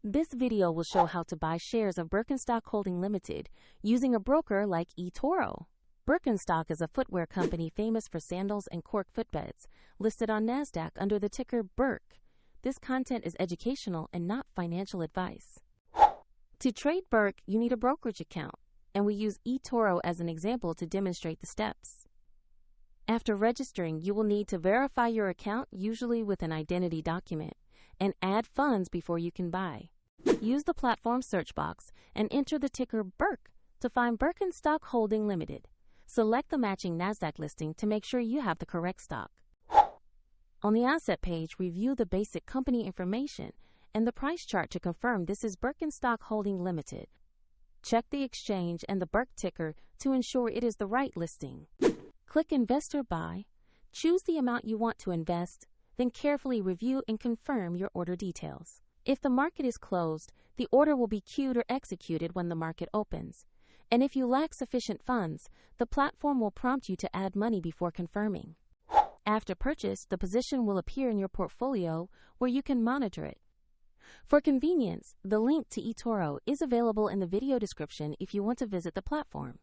This video will show how to buy shares of Birkenstock Holding Ltd. using a broker like eToro. Birkenstock is a footwear company famous for sandals and cork footbeds, listed on NASDAQ under the ticker BIRK. This content is educational and not financial advice. To trade BIRK, you need a brokerage account, and we use eToro as an example to demonstrate the steps. After registering, you will need to verify your account, usually with an identity document, and add funds before you can buy. Use the platform search box and enter the ticker BIRK to find Birkenstock Holding Ltd. Select the matching NASDAQ listing to make sure you have the correct stock. On the asset page, review the basic company information and the price chart to confirm this is Birkenstock Holding Ltd. Check the exchange and the BIRK ticker to ensure it is the right listing. Click Invest or Buy, choose the amount you want to invest, then carefully review and confirm your order details. If the market is closed, the order will be queued or executed when the market opens. And if you lack sufficient funds, the platform will prompt you to add money before confirming. After purchase, the position will appear in your portfolio where you can monitor it. For convenience, the link to eToro is available in the video description if you want to visit the platform.